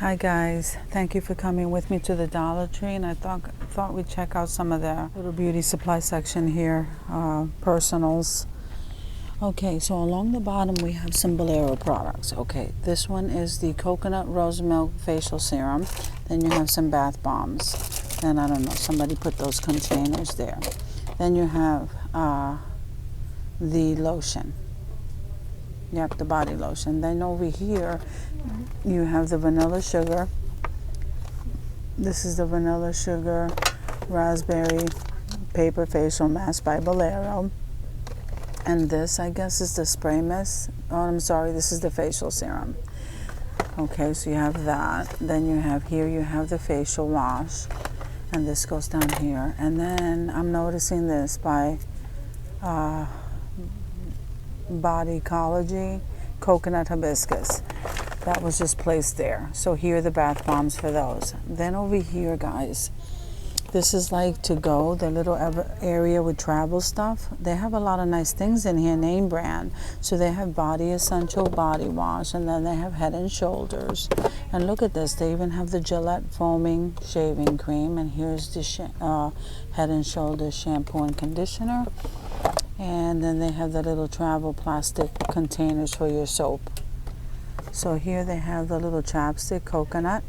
Hi guys, thank you for coming with me to the Dollar Tree, and I thought we'd check out some of the little beauty supply section here, personals. Okay, so along the bottom we have some Bolero products. Okay, this one is the Coconut Rose Milk Facial Serum. Then you have some bath bombs. Then I don't know, somebody put those containers there. Then you have the lotion. Yep, the body lotion. Then over here, you have the vanilla sugar. This is the vanilla sugar raspberry paper facial mask by Bolero. And this, I guess, is the spray mist. Oh, I'm sorry, this is the facial serum. Okay, so you have that. Then you have here, you have the facial wash. And this goes down here. And then I'm noticing this by Body Ecology Coconut Hibiscus. That was just placed there. So here are the bath bombs for those. Then over here, guys, this is like to go, the little area with travel stuff. They have a lot of nice things in here, name brand. So they have Body Essential Body Wash, and then they have Head and Shoulders. And look at this, they even have the Gillette Foaming Shaving Cream. And here's the Head and Shoulders Shampoo and Conditioner. And then they have the little travel plastic containers for your soap. So here they have the little chapstick, coconut.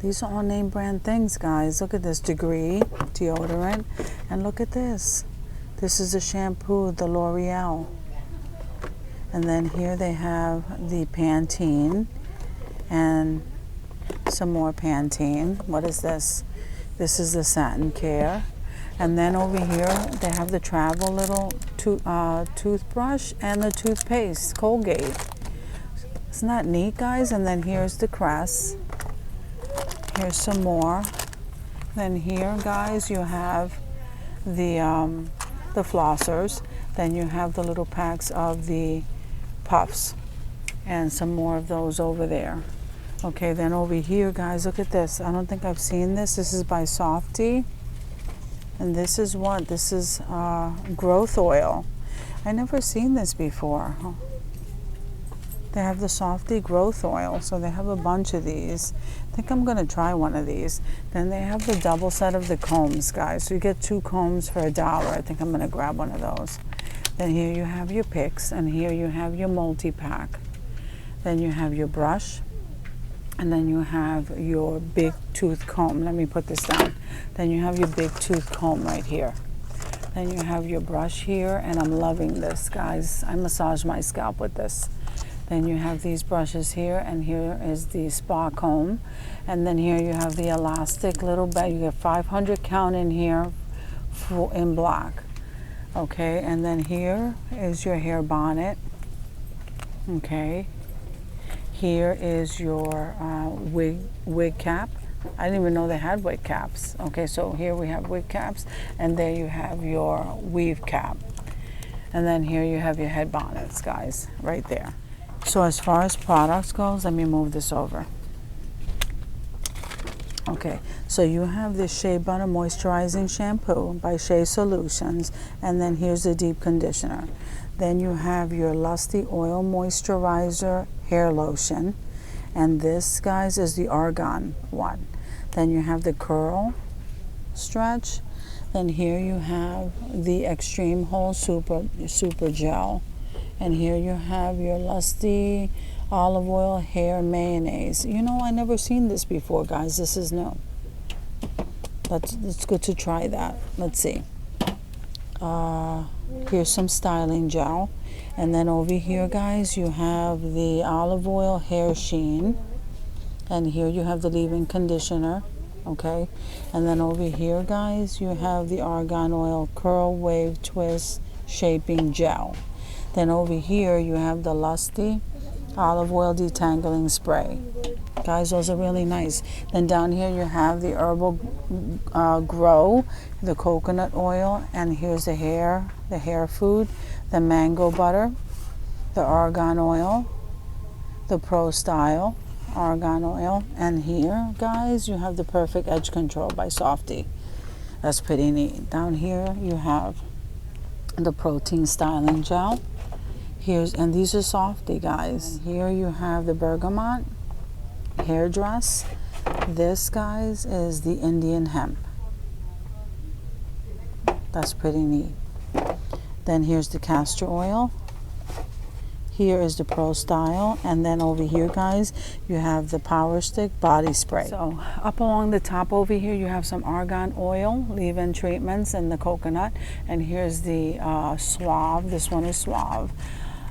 These are all name brand things, guys. Look at this, Degree deodorant. And look at this. This is the shampoo, the L'Oreal. And then here they have the Pantene and some more Pantene. What is this? This is the Satin Care. And then over here, they have the travel little toothbrush and the toothpaste, Colgate. Isn't that neat, guys? And then here's the Crest. Here's some more. Then here, guys, you have the flossers. Then you have the little packs of the puffs. And some more of those over there. Okay, then over here, guys, look at this. I don't think I've seen this. This is by Softy. And this is what? This is growth oil. I never seen this before. They have the Softy growth oil, so they have a bunch of these. I think I'm gonna try one of these. Then they have the double set of the combs, guys. So you get 2 combs for $1. I think I'm gonna grab one of those. Then here you have your picks, and here you have your multi-pack. Then you have your brush. And then you have your big tooth comb. Let me put this down. Then you have your big tooth comb right here. Then you have your brush here, and I'm loving this, guys. I massage my scalp with this. Then you have these brushes here, and here is the spa comb. And then here you have the elastic little bag. You get 500 count in here in black. Okay, and then here is your hair bonnet. Okay. Here is your wig cap. I didn't even know they had wig caps. Okay, so here we have wig caps, and there you have your weave cap. And then here you have your head bonnets, guys, right there. So as far as products goes, let me move this over. Okay, so you have this Shea Butter Moisturizing Shampoo by Shea Solutions, and then here's the deep conditioner. Then you have your Lusty Oil Moisturizer Hair Lotion, and this, guys, is the Argan one. Then you have the Curl Stretch. Then here you have the Extreme Hold Super Gel, and here you have your Lusty Olive Oil Hair Mayonnaise. You know, I never seen this before, guys. This is new. It's good to try that. Let's see. Here's some styling gel. And then over here, guys, you have the olive oil hair sheen. And here you have the leave-in conditioner. Okay. And then over here, guys, you have the Argan Oil Curl Wave Twist Shaping Gel. Then over here, you have the Lusty Olive Oil Detangling Spray. Guys, those are really nice. Then down here you have the Herbal Grow, the coconut oil, and here's the hair food, the mango butter, the argan oil, the Pro Style argan oil, and here, guys, you have the Perfect Edge Control by Softy. That's pretty neat. Down here you have the Protein Styling Gel. And these are Softy, guys. Here you have the bergamot, hair dress. This, guys, is the Indian hemp. That's pretty neat. Then here's the castor oil. Here is the Pro Style, and then over here, guys, you have the Power Stick body spray. So up along the top over here, you have some argan oil, leave-in treatments, and the coconut. And here's the Suave. This one is Suave.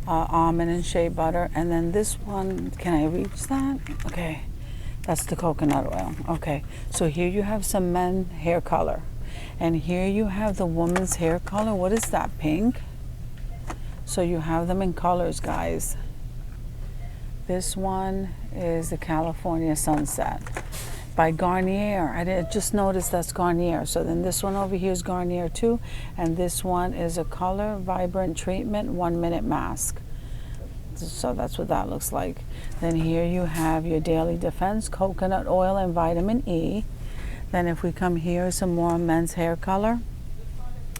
Almond and shea butter. And then this one, can I reach that? Okay, that's the coconut oil. Okay, so here you have some men hair color. And here you have the woman's hair color. What is that, pink? So you have them in colors, guys. This one is the California Sunset by Garnier. I just noticed that's Garnier. So then this one over here is Garnier too. And this one is a color vibrant treatment 1 minute mask. So that's what that looks like. Then here you have your Daily Defense coconut oil and vitamin E. Then if we come here, some more men's hair color.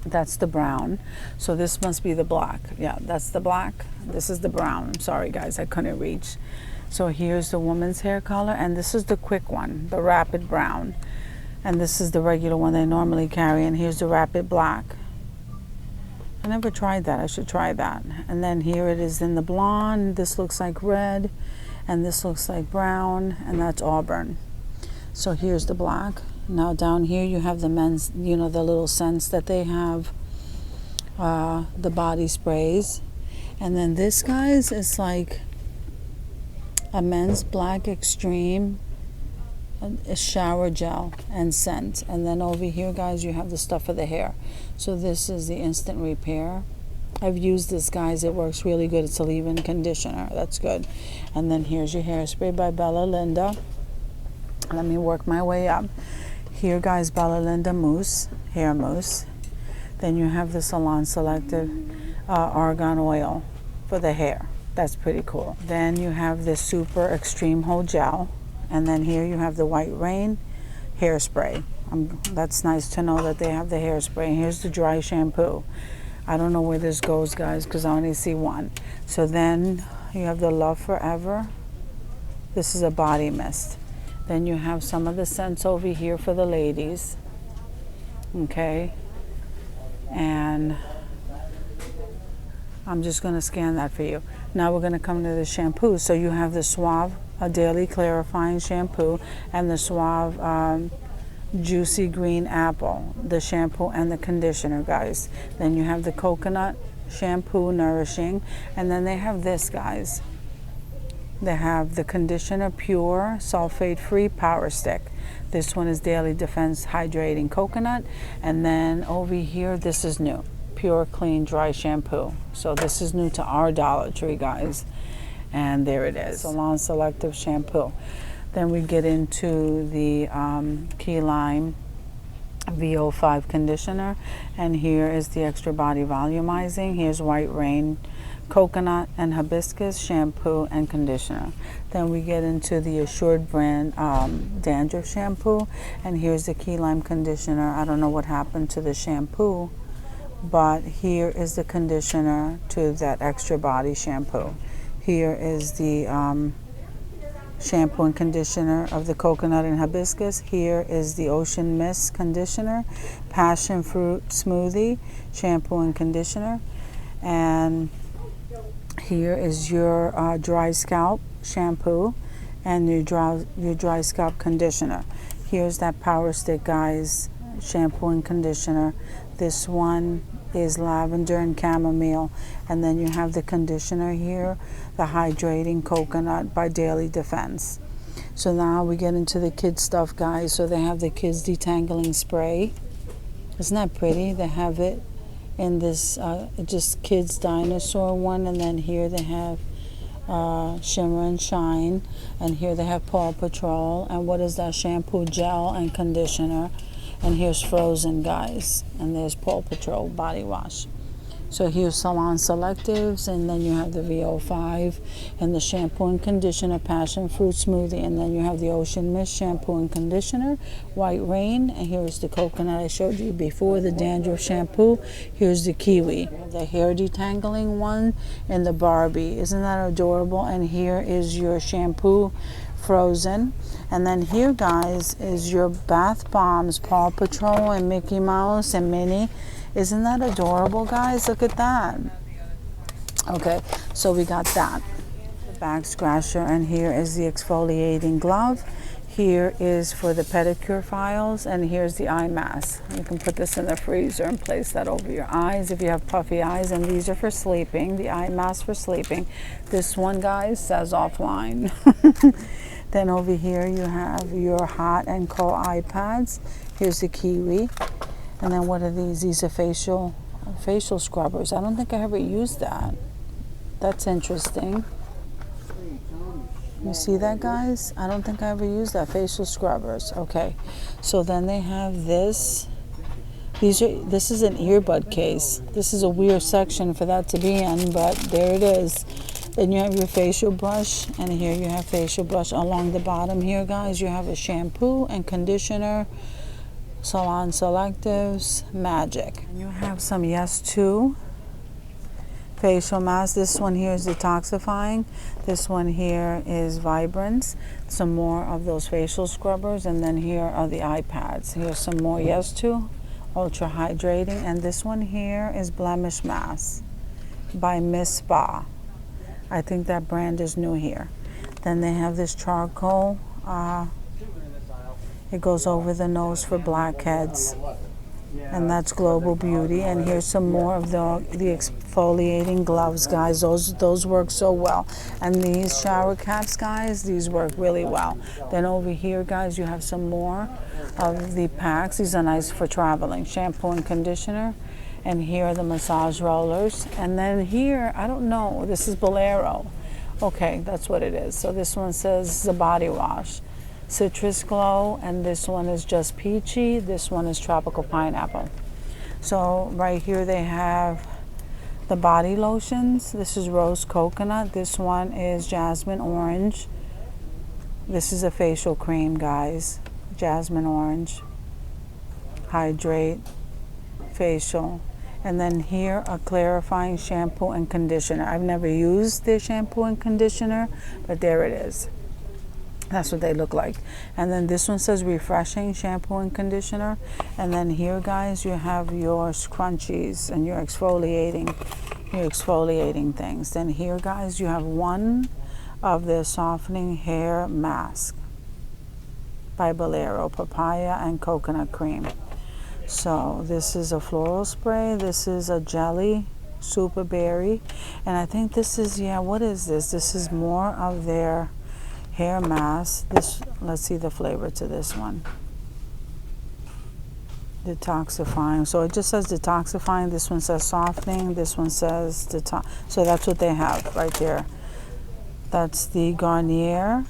That's the brown. So this must be the black. Yeah, that's the black. This is the brown. I'm sorry, guys, I couldn't reach. So here's the woman's hair color, and this is the quick one, the rapid brown. And this is the regular one they normally carry, and here's the rapid black. I never tried that. I should try that. And then here it is in the blonde. This looks like red, and this looks like brown, and that's auburn. So here's the black. Now down here you have the men's, you know, the little scents that they have, the body sprays. And then this, guys, is like a men's black extreme, a shower gel and scent. And then over here, guys, you have the stuff for the hair. So this is the instant repair. I've used this, guys. It works really good. It's a leave-in conditioner. That's good. And then here's your hairspray by Bella Linda. Let me work my way up. Here, guys, Bella Linda mousse, hair mousse. Then you have the Salon Selective argan oil for the hair. That's pretty cool. Then you have the Super Extreme Hold Gel. And then here you have the White Rain hairspray. That's nice to know that they have the hairspray. And here's the dry shampoo. I don't know where this goes, guys, because I only see one. So then you have the Love Forever. This is a body mist. Then you have some of the scents over here for the ladies. Okay. And I'm just going to scan that for you. Now we're going to come to the shampoo. So you have the Suave Daily Clarifying Shampoo and the Suave Juicy Green Apple, the shampoo and the conditioner, guys. Then you have the Coconut Shampoo Nourishing. And then they have this, guys. They have the Conditioner Pure Sulfate Free Power Stick. This one is Daily Defense Hydrating Coconut. And then over here, this is new. Pure Clean Dry Shampoo. So this is new to our Dollar Tree, guys. And there it is. Salon Selective Shampoo. Then we get into the Key Lime VO5 Conditioner. And here is the Extra Body Volumizing. Here's White Rain Coconut and Hibiscus Shampoo and Conditioner. Then we get into the Assured brand dandruff shampoo, and here's the Key Lime Conditioner. I don't know what happened to the shampoo, but here is the conditioner to that Extra Body shampoo. Here is the shampoo and conditioner of the coconut and hibiscus. Here is the Ocean Mist Conditioner, Passion Fruit Smoothie Shampoo and Conditioner, and here is your dry scalp shampoo and your dry scalp conditioner. Here's that Power Stick, guys, shampoo and conditioner. This one is lavender and chamomile. And then you have the conditioner here, the Hydrating Coconut by Daily Defense. So now we get into the kids stuff, guys. So they have the kids detangling spray. Isn't that pretty? They have it in this just kids dinosaur one, and then here they have Shimmer and Shine, and here they have Paw Patrol, and what is that, shampoo, gel, and conditioner, and here's Frozen, guys, and there's Paw Patrol body wash. So here's Salon Selectives, and then you have the VO5 and the shampoo and conditioner, Passion Fruit Smoothie, and then you have the Ocean Mist shampoo and conditioner, White Rain, and here's the coconut I showed you before, the dandruff shampoo. Here's the kiwi, the hair detangling one, and the Barbie. Isn't that adorable? And here is your shampoo Frozen. And then here, guys, is your bath bombs, Paw Patrol and Mickey Mouse and Minnie. Isn't that adorable, guys? Look at that. Okay, so we got that. The back scratcher, and here is the exfoliating glove. Here is for the pedicure files, and here's the eye mask. You can put this in the freezer and place that over your eyes if you have puffy eyes, and these are for sleeping, the eye mask for sleeping. This one, guys, says offline. Then over here you have your hot and cold iPads. Here's the kiwi. And then what are these? These are facial scrubbers. I don't think I ever used that. That's interesting. You see that, guys? I don't think I ever used that. Facial scrubbers. Okay. So then they have this. This is an earbud case. This is a weird section for that to be in, but there it is. Then you have your facial brush, and here you have facial brush. Along the bottom here, guys, you have a shampoo and conditioner, Salon Selectives, Magic. And you have some Yes To facial mask. This one here is detoxifying. This one here is Vibrance. Some more of those facial scrubbers, and then here are the eye pads. Here's some more Yes To, ultra hydrating, and this one here is Blemish Mask by Miss Spa. I think that brand is new here. Then they have this charcoal. It goes over the nose for blackheads, and that's Global Beauty. And here's some more of the exfoliating gloves, guys. Those work so well. And these shower caps, guys, these work really well. Then over here, guys, you have some more of the packs. These are nice for traveling. Shampoo and conditioner. And here are the massage rollers. And then here, I don't know, this is Bolero. Okay, that's what it is. So this one says the body wash, Citrus Glow, and this one is just peachy. This one is tropical pineapple. So right here they have the body lotions. This is rose coconut. This one is jasmine orange. This is a facial cream, guys. Jasmine orange. Hydrate. Facial. And then here, a clarifying shampoo and conditioner. I've never used their shampoo and conditioner, but there it is. That's what they look like. And then this one says refreshing shampoo and conditioner. And then here, guys, you have your scrunchies and your exfoliating things. Then here, guys, you have one of the softening hair mask by Bolero, papaya and coconut cream. So this is a floral spray. This is a jelly, super berry. And I think this is, yeah, what is this? This is more of their hair mask. This, let's see the flavor to this one. Detoxifying. So it just says detoxifying. This one says softening. This one says detox. So that's what they have right there. That's the Garnier.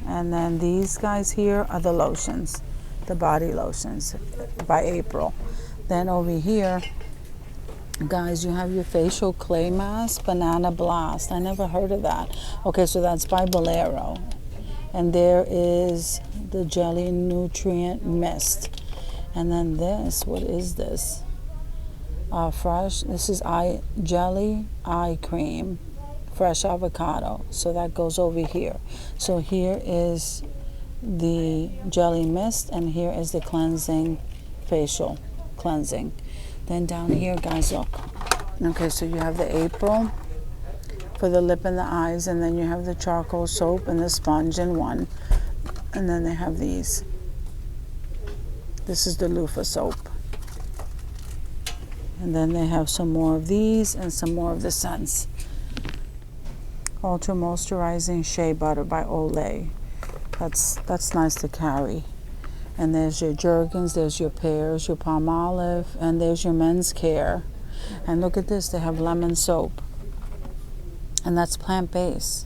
And then these guys here are the lotions. The body lotions by April. Then over here, guys, you have your facial clay mask, Banana Blast. I never heard of that. Okay, so that's by Bolero. And there is the Jelly Nutrient Mist. And then this, what is this? Fresh, this is Jelly Eye Cream, Fresh Avocado. So that goes over here. So here is the jelly mist, and here is the cleansing facial cleansing. Then down here, guys, look. Okay, so you have the April for the lip and the eyes, and then you have the charcoal soap and the sponge in one. And then they have these. This is the loofah soap. And then they have some more of these and some more of the scents. Ultra Moisturizing Shea Butter by Olay. That's nice to carry. And there's your Jergens, there's your pears, your Palmolive, and there's your Men's Care. And look at this, they have lemon soap. And that's plant-based.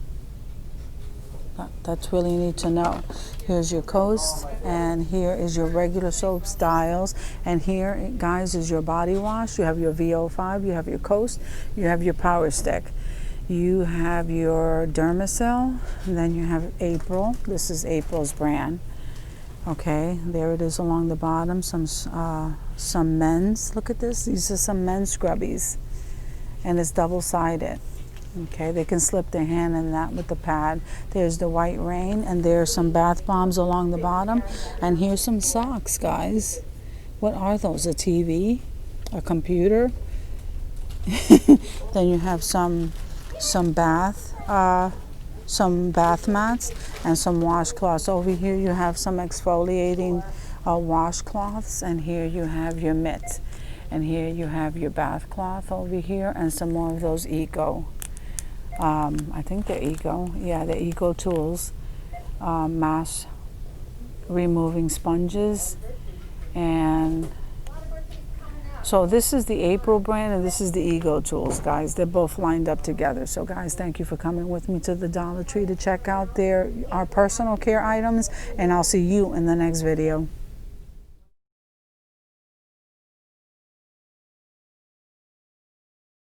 That's really neat to know. Here's your Coast, and here is your regular soap Styles. And here, guys, is your body wash. You have your VO5, you have your Coast, you have your Power Stick. You have your Dermacell, and then you have April. This is April's brand. Okay, there it is along the bottom. Some men's. Look at this. These are some men's scrubbies, and it's double-sided. Okay, they can slip their hand in that with the pad. There's the White Rain, and there's some bath bombs along the bottom. And here's some socks, guys. What are those? A TV? A computer? Then you have some bath mats and some washcloths. Over here you have some exfoliating washcloths, and here you have your mitts, and here you have your bath cloth over here, and some more of those eco. I think they're eco. Yeah, they're eco tools. Mass removing sponges, and so this is the April brand, and this is the Ego Tools, guys. They're both lined up together. So, guys, thank you for coming with me to the Dollar Tree to check out our personal care items, and I'll see you in the next video.